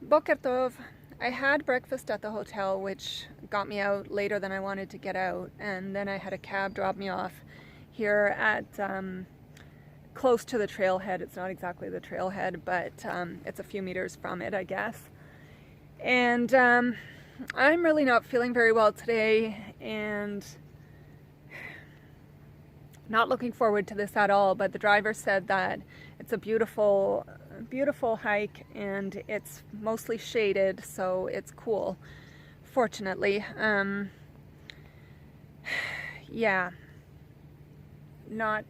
Boker Tov. I had breakfast at the hotel, which got me out later than I wanted to get out, and then I had a cab drop me off here at close to the trailhead. It's not exactly the trailhead, but it's a few meters from it, I guess. And I'm really not feeling very well today, and not looking forward to this at all. But the driver said that it's a beautiful hike and it's mostly shaded, so it's cool, fortunately. Yeah, not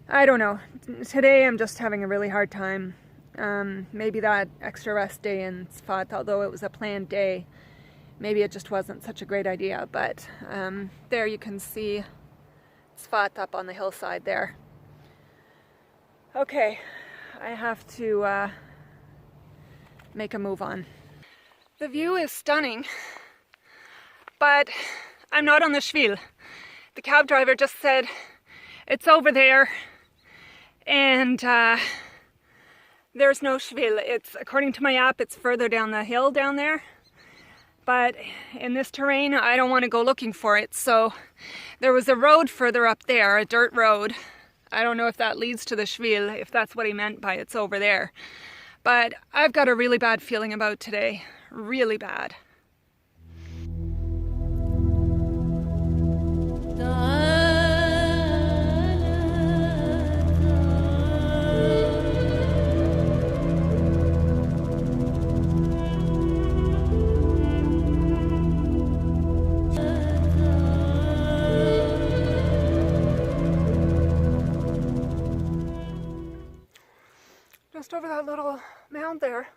I don't know, today I'm just having a really hard time. Maybe that extra rest day in Tzfat, although it was a planned day, maybe it just wasn't such a great idea. But there you can see Tzfat up on the hillside there. Okay, I have to make a move on. The view is stunning, but I'm not on the Shvil. The cab driver just said it's over there, and there's no Shvil. It's, according to my app, it's further down the hill down there. But in this terrain, I don't want to go looking for it. So there was a road further up there, a dirt road. I don't know if that leads to the Shvil, if that's what he meant by it's over there. But I've got a really bad feeling about today. Really bad. Just over that little mound there,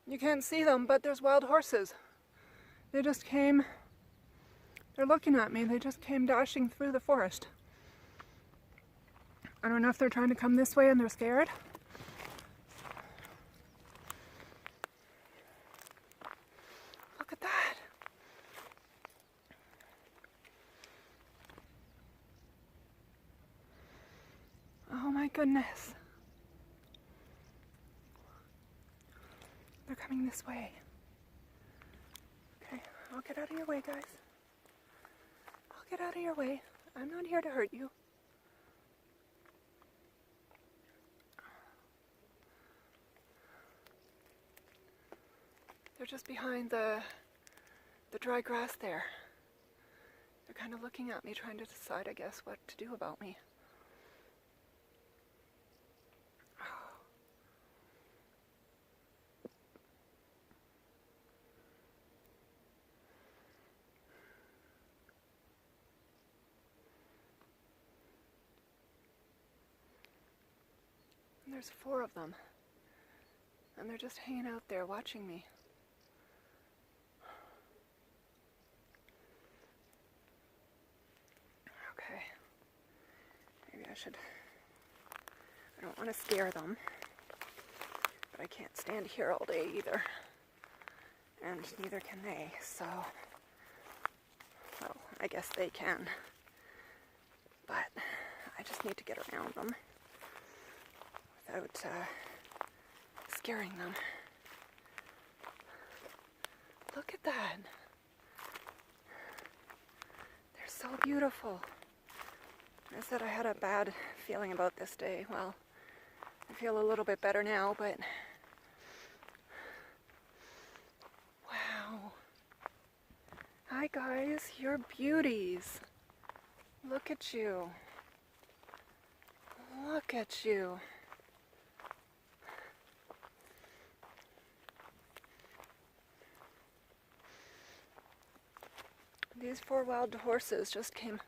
you can't see them, but there's wild horses. They just came, they're looking at me, they just came dashing through the forest. I don't know if they're trying to come this way and they're scared. Look at that. Oh my goodness. They're coming this way. Okay, I'll get out of your way, guys. I'll get out of your way. I'm not here to hurt you. They're just behind the dry grass there. They're kind of looking at me, trying to decide, I guess, what to do about me. There's 4 of them, and they're just hanging out there watching me. Okay, maybe I don't want to scare them, but I can't stand here all day either, and neither can they, so, well, I guess they can, but I just need to get around them without scaring them. Look at that. They're so beautiful. I said I had a bad feeling about this day. Well, I feel a little bit better now, but wow. Hi guys, you're beauties. Look at you. Look at you. These 4 wild horses just came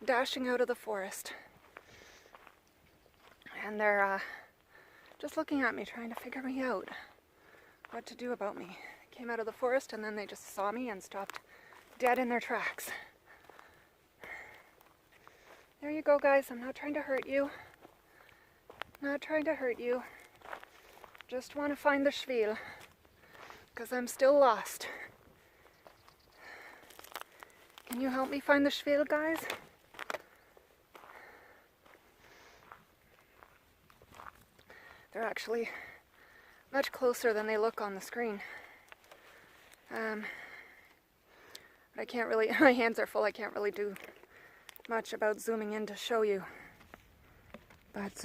dashing out of the forest. And they're just looking at me, trying to figure me out, what to do about me. They came out of the forest and then they just saw me and stopped dead in their tracks. There you go, guys. I'm not trying to hurt you. Not trying to hurt you. Just want to find the Shvil, because I'm still lost. Can you help me find the Shvil, guys? They're actually much closer than they look on the screen. I can't really, my hands are full, I can't really do much about zooming in to show you. But,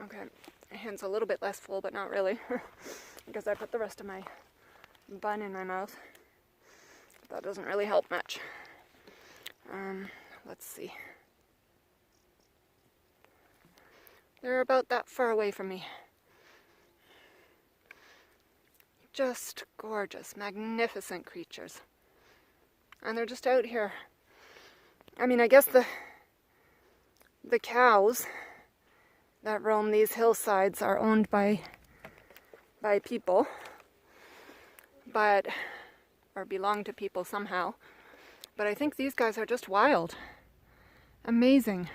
okay, my hand's a little bit less full, but not really, because I put the rest of my bun in my mouth. That doesn't really help much. Let's see. They're about that far away from me. Just gorgeous, magnificent creatures. And they're just out here. I mean, I guess the cows that roam these hillsides are owned by people, or belong to people somehow. But I think these guys are just wild. Amazing.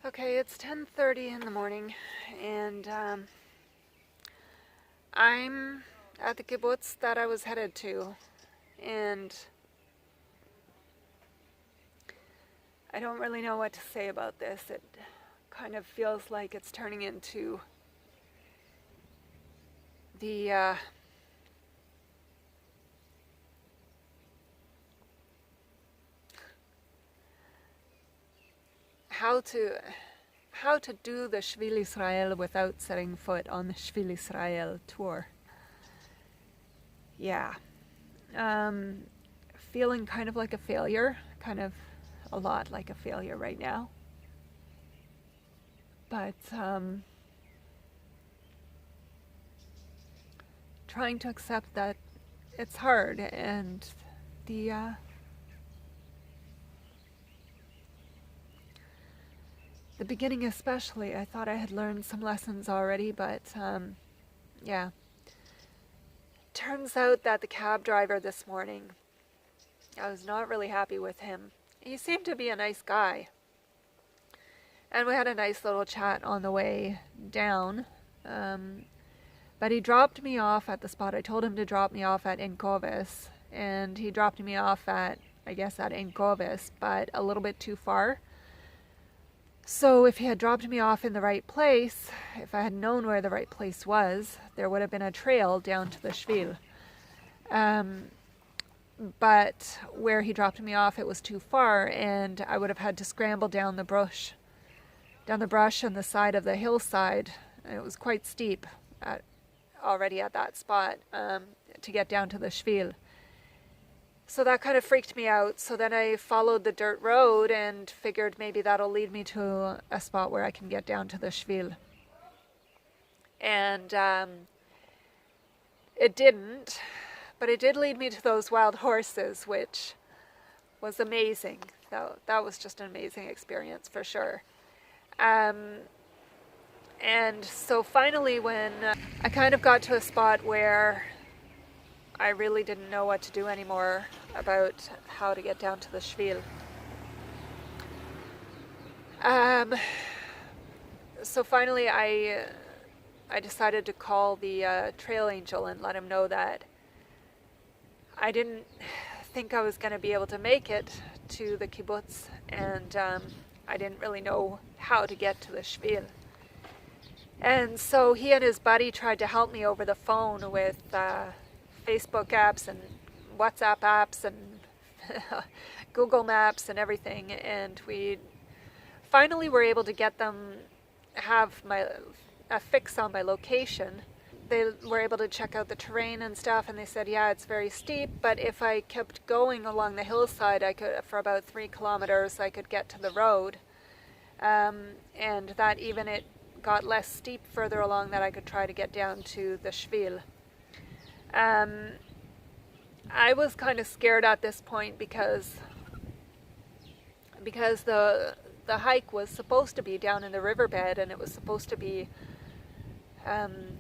Okay, it's 10:30 in the morning, and I'm at the kibbutz that I was headed to, and I don't really know what to say about this. It kind of feels like it's turning into the how to do the Shvil Israel without setting foot on the Shvil Israel tour. Yeah. Feeling kind of like a failure, kind of a lot like a failure right now. But trying to accept that it's hard, and the beginning especially, I thought I had learned some lessons already, but yeah. Turns out that the cab driver this morning, I was not really happy with him. He seemed to be a nice guy. And we had a nice little chat on the way down. But he dropped me off at the spot. I told him to drop me off at Enkovis. And he dropped me off at, I guess, at Enkovis, but a little bit too far. So if he had dropped me off in the right place, if I had known where the right place was, there would have been a trail down to the Shvil. But where he dropped me off, it was too far, and I would have had to scramble down the brush on the side of the hillside. It was quite steep already at that spot to get down to the Shvil. So that kind of freaked me out. So then I followed the dirt road and figured maybe that'll lead me to a spot where I can get down to the Shvil. And it didn't, but it did lead me to those wild horses, which was amazing. That was just an amazing experience for sure. And so finally, when I kind of got to a spot where I really didn't know what to do anymore about how to get down to the Shvil. So finally I decided to call the trail angel and let him know that I didn't think I was going to be able to make it to the kibbutz, and I didn't really know how to get to the Shvil. And so he and his buddy tried to help me over the phone with Facebook apps and WhatsApp apps and Google Maps and everything, and we finally were able to get them have a fix on my location. They were able to check out the terrain and stuff, and they said, yeah, it's very steep, but if I kept going along the hillside, I could, for about 3 kilometers, I could get to the road, and that even it got less steep further along, that I could try to get down to the Shvil. I was kind of scared at this point because the hike was supposed to be down in the riverbed, and it was supposed to be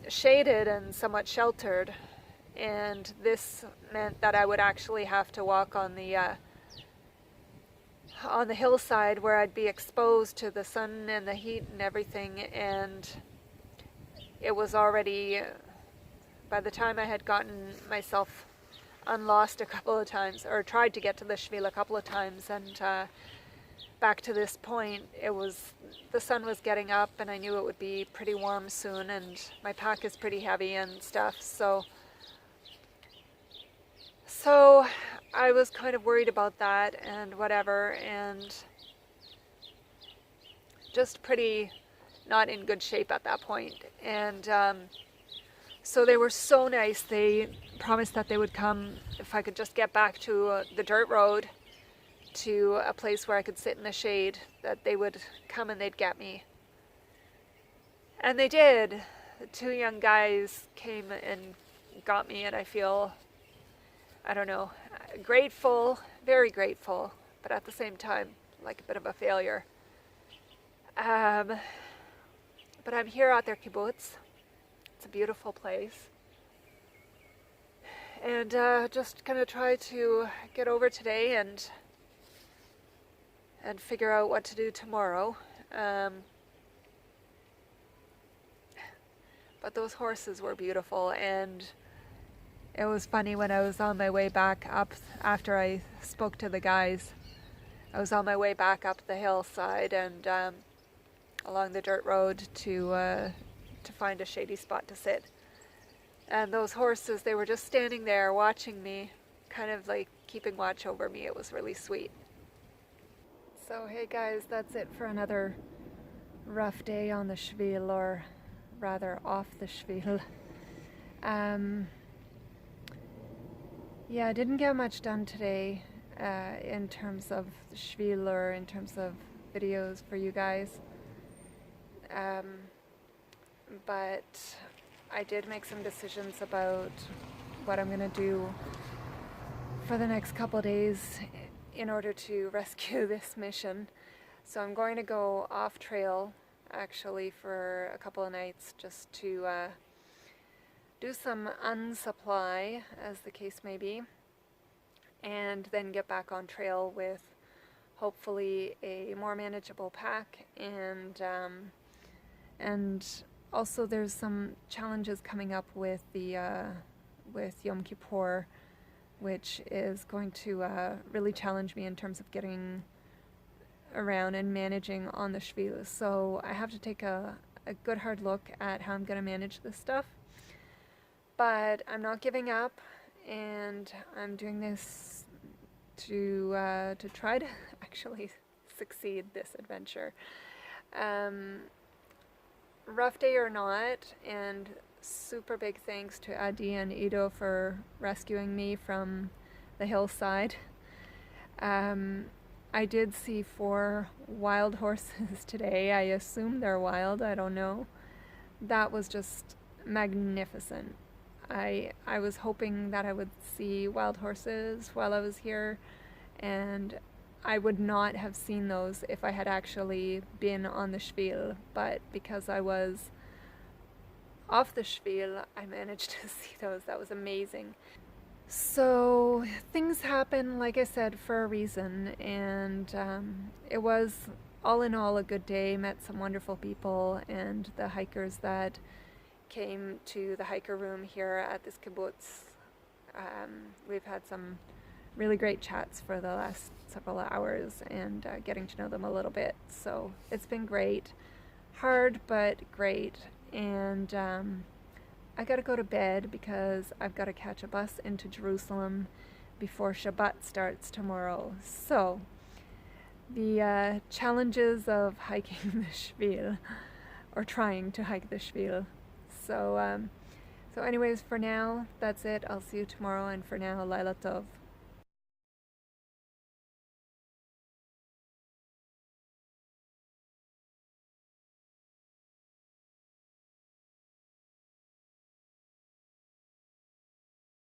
shaded and somewhat sheltered, and this meant that I would actually have to walk on the hillside where I'd be exposed to the sun and the heat and everything, and it was already, by the time I had gotten myself unlost a couple of times, or tried to get to the Shvil a couple of times, and back to this point, the sun was getting up, and I knew it would be pretty warm soon, and my pack is pretty heavy and stuff, so I was kind of worried about that and whatever, and just pretty not in good shape at that point. And so they were so nice. They promised that they would come if I could just get back to the dirt road to a place where I could sit in the shade, that they would come and they'd get me. And they did. The two young guys came and got me, and I feel, I don't know, grateful, very grateful, but at the same time, like a bit of a failure. But I'm here at their kibbutz. It's a beautiful place. And just gonna try to get over today and figure out what to do tomorrow. But those horses were beautiful, and it was funny when I was on my way back up after I spoke to the guys. I was on my way back up the hillside and along the dirt road to find a shady spot to sit. And those horses, they were just standing there watching me, kind of like keeping watch over me. It was really sweet. So hey guys, that's it for another rough day on the Shvil, or rather off the Shvil. Yeah, I didn't get much done today in terms of the Shvil or in terms of videos for you guys. But I did make some decisions about what I'm going to do for the next couple of days in order to rescue this mission. So I'm going to go off trail actually for a couple of nights just to do some unsupply, as the case may be, and then get back on trail with hopefully a more manageable pack, and also there's some challenges coming up with the with Yom Kippur, which is going to really challenge me in terms of getting around and managing on the Shvil. So I have to take a good hard look at how I'm going to manage this stuff. But I'm not giving up, and I'm doing this to try to actually succeed this adventure. Rough day or not, and super big thanks to Adi and Ido for rescuing me from the hillside. I did see 4 wild horses today. I assume they're wild, I don't know. That was just magnificent. I was hoping that I would see wild horses while I was here, and I would not have seen those if I had actually been on the Shvil, but because I was off the Shvil, I managed to see those. That was amazing. So things happen, like I said, for a reason, and it was all in all a good day. Met some wonderful people, and the hikers that came to the hiker room here at this kibbutz. We've had some really great chats for the last several hours, and getting to know them a little bit. So it's been great. Hard, but great. And I gotta go to bed because I've got to catch a bus into Jerusalem before Shabbat starts tomorrow. So the challenges of hiking the Shvil, or trying to hike the Shvil. So anyways, for now, that's it. I'll see you tomorrow, and for now, Laila Tov.